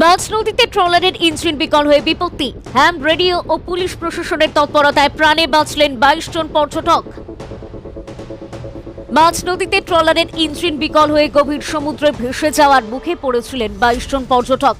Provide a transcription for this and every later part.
মাছ নদীতে ট্রলারের ইঞ্জিন বিকল হয়ে বিপত্তি। হ্যাম রেডিও ও পুলিশ প্রশাসনের তৎপরতায় প্রাণে বাঁচলেন 22 জন পর্যটক। মাছ নদীতে ট্রলারের ইঞ্জিন বিকল হয়ে গভীর সমুদ্রে ভেসে যাওয়ার মুখে পড়েছিলেন 22 জন পর্যটক।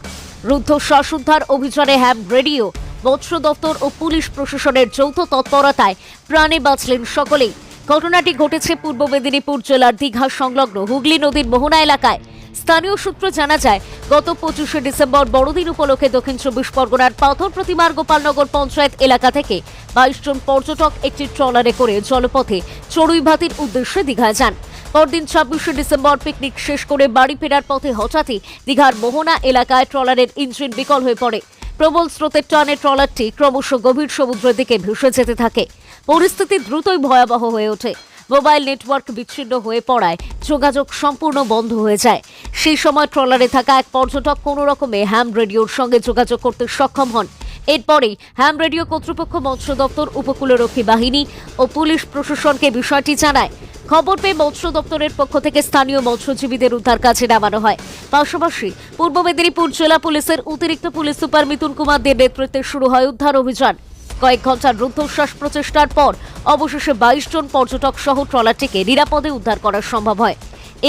রুদ্ধশ্বাস উদ্ধার অভিযানে হ্যাম রেডিও, মৎস্য দপ্তর ও পুলিশ প্রশাসনের যৌথ তৎপরতায় প্রাণে বাঁচলেন সকলেই। ঘটনাটি ঘটেছে পূর্ব মেদিনীপুর জেলার দীঘা সংলগ্ন হুগলি নদীর মোহনা এলাকায়। স্থানীয় সূত্রে জানা যায়, গত 25শে ডিসেম্বর বড়দিন উপলক্ষে দক্ষিণ 24 পরগনার পাথর প্রতিমার গোপালনগর পঞ্চায়েত এলাকা থেকে 22 জন পর্যটক একটি ট্রলারে করে জলপথে চড়ুইভাতির উদ্দেশ্যে দীঘায় যান। পরদিন 26শে ডিসেম্বর পিকনিক শেষ করে বাড়ি ফেরার পথে হঠাৎই দীঘার মোহনা এলাকায় ট্রলারের ইঞ্জিন বিকল হয়ে পড়ে। প্রবল স্রোতের টানে ট্রলারটি ক্রমশ গভীর সমুদ্রের দিকে ভেসে যেতে থাকে। পরিস্থিতি দ্রুতই ভয়াবহ হয়ে ওঠে। মোবাইল নেটওয়ার্ক বিচ্ছিন্ন হয়ে পড়ায় যোগাযোগ সম্পূর্ণ বন্ধ হয়ে যায়। সেই সময় ট্রলারে থাকা এক পর্যটক কোনো রকমে হ্যাম রেডিওর সঙ্গে যোগাযোগ করতে সক্ষম হন। এরপরেই হ্যাম রেডিও কর্তৃপক্ষ, মৎস্য দপ্তর, উপকূলরক্ষী বাহিনী ও পুলিশ প্রশাসনকে বিষয়টি জানায়। খবর পেয়ে মৎস্য দপ্তরের পক্ষ থেকে স্থানীয় মৎস্যজীবীদের উদ্ধার কাজে নামানো হয়। পাশাপাশি পূর্ব মেদিনীপুর জেলা পুলিশের অতিরিক্ত পুলিশ সুপার মিথুন কুমার দের নেতৃত্বে শুরু হয় উদ্ধার অভিযান। কয়েক ঘন্টার রুদ্ধশ্বাস প্রচেষ্টার পর অবশেষে 22 জন পর্যটক সহ ট্রলারটিকে নিরাপদে উদ্ধার করা সম্ভব হয়।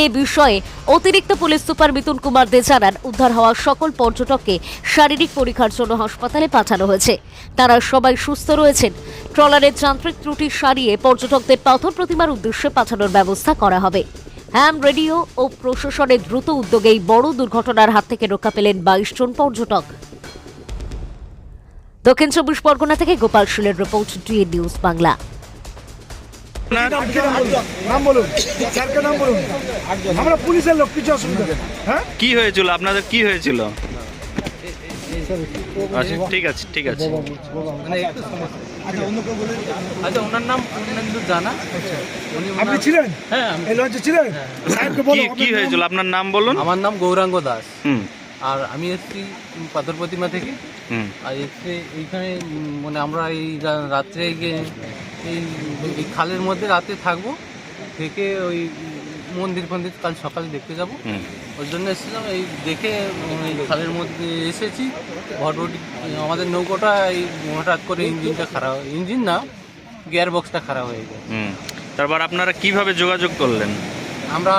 এ বিষয়ে অতিরিক্ত পুলিশ সুপার মিথুন কুমার দে জানান, উদ্ধার হওয়া সকল পর্যটককে শারীরিক পরীক্ষার জন্য হাসপাতালে পাঠানো হয়েছে। তারা সবাই সুস্থ রয়েছেন। ট্রলারের যান্ত্রিক ত্রুটি সারিয়ে পর্যটকদের পাথর প্রতিমার উদ্দেশ্যে পাঠানোর ব্যবস্থা করা হবে। হ্যাম রেডিও ও প্রশাসনের দ্রুত উদ্যোগেই বড় দুর্ঘটনার হাত থেকে রক্ষা পেলেন 22 জন পর্যটক। দক্ষিণ 24 পরগনা থেকে গোপাল শীলের রিপোর্ট, ডিএন নিউজ বাংলা। নাম বলুন, স্যারকে নাম বলুন। আমরা পুলিশের লোক, কিছু অসুবিধা নেই। হ্যাঁ, কি হয়েছিল আপনাদের, কি হয়েছিল? আচ্ছা, ঠিক আছে ঠিক আছে। আচ্ছা, ওনার নাম পূর্ণেন্দু জানা। আপনি ছিলেন? হ্যাঁ, এই লঞ্চে ছিলেন? সাহেবকে বলো কি হয়েছিল, আপনার নাম বলুন। আমার নাম গৌরাঙ্গ দাস। হুম আর আমি এসেছি পাথর প্রতিমা থেকে। হুম আর এসে এইখানে মানে আমরা এই রাত্রে এই খালের মধ্যে রাতে থাকবো, থেকে ওই মন্দির ফন্দির কাল সকালে দেখতে যাব। হুম। ওই জন্য এসেছিলাম। এই দেখে এই খালের মধ্যে এসেছি। ভটভটি আমাদের নৌকোটা এই হঠাৎ করে ইঞ্জিনটা খারাপ, ইঞ্জিন না, গিয়ার বক্সটা খারাপ হয়ে যায়। হুম। তারপর আপনারা কিভাবে যোগাযোগ করলেন? আমরা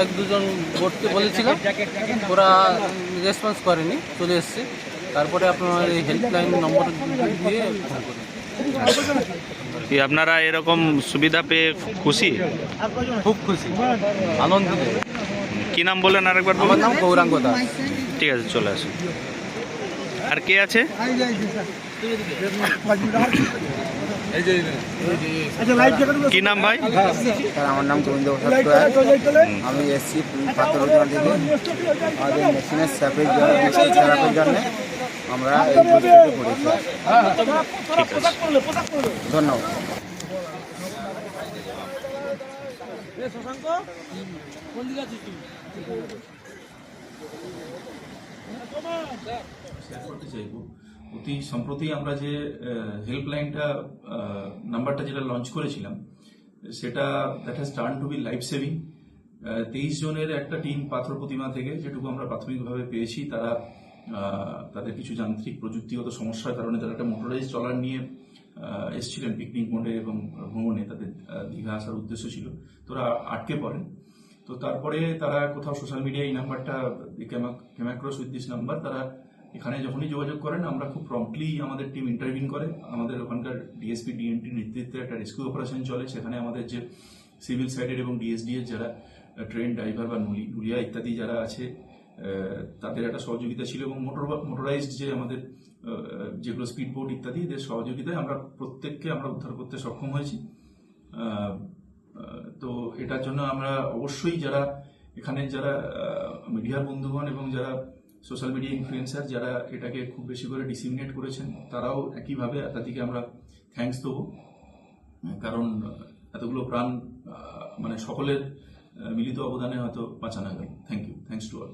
এক দুজন বোটকে বলেছিলাম, ওরা রেসপন্স করেনি, চলে এসছে। তারপরে আপনার এই হেল্পলাইন নম্বর দিয়ে ফোন করি। কি আপনারা এরকম সুবিধা পেয়ে খুশি? খুব খুশি, আনন্দিত। কি নাম বললেন আরেকবার আমার বলুন। নাম গৌরাঙ্গ দাস। ঠিক আছে, চলে আসুন। আর কে আছে? কি নাম ভাই? স্যার, আমার নাম গোবিন্দ প্রসাদ। আমি এসছি পাথর প্রতিমা থেকে। আমাদের মেশিনের স্যাপের জন্য আমরা এই পরিস্থিতিতে পড়েছি। ধন্যবাদ। করতে চাইবো, অতি সম্প্রতি আমরা যে হেল্পলাইনটা নাম্বারটা যেটা লঞ্চ করেছিলাম, সেটা that has turn to B life saving. 23 জনের একটা টিম পাথর প্রতিমা থেকে, যেটুকু আমরা প্রাথমিকভাবে পেয়েছি, তারা তাদের কিছু যান্ত্রিক প্রযুক্তিগত সমস্যার কারণে তারা একটা মোটরাইজ ট্রলার নিয়ে এসেছিলেন পিকনিক মোডে এবং ভ্রমণে, তাদের দীঘা আসার উদ্দেশ্য ছিল। তো ওরা আটকে পড়েন। তো তারপরে তারা কোথাও সোশ্যাল মিডিয়ায় এই নাম্বারটা came across with this number, তারা এখানে যখনই যোগাযোগ করেন, আমরা খুব প্রম্পটলি আমাদের টিম ইন্টারভিন করে। আমাদের ওখানকার ডিএসপি ডিএনটির নেতৃত্বে একটা রেস্কিউ অপারেশন চলে। সেখানে আমাদের যে সিভিল সাইডের এবং ডিএসডিএর যারা ট্রেন ড্রাইভার বা নুলিয়া ইত্যাদি যারা আছে, তাদের একটা সহযোগিতা ছিল, এবং মোটরাইজড যে আমাদের যেগুলো স্পিড বোট ইত্যাদি, এদের সহযোগিতায় আমরা প্রত্যেককে আমরা উদ্ধার করতে সক্ষম হয়েছি। তো এটার জন্য আমরা অবশ্যই যারা এখানে যারা মিডিয়ার বন্ধুগণ এবং যারা সোশ্যাল মিডিয়া ইনফ্লুয়েন্সার যারা এটাকে খুব বেশি করে ডিসিমিনেট করেছেন, তারাও একইভাবে তাদেরকে আমরা থ্যাঙ্কস দেবো। কারণ এতগুলো প্রাণ মানে সকলের মিলিত অবদানে হয়তো বাঁচানো গেল। Thank you, thanks to all.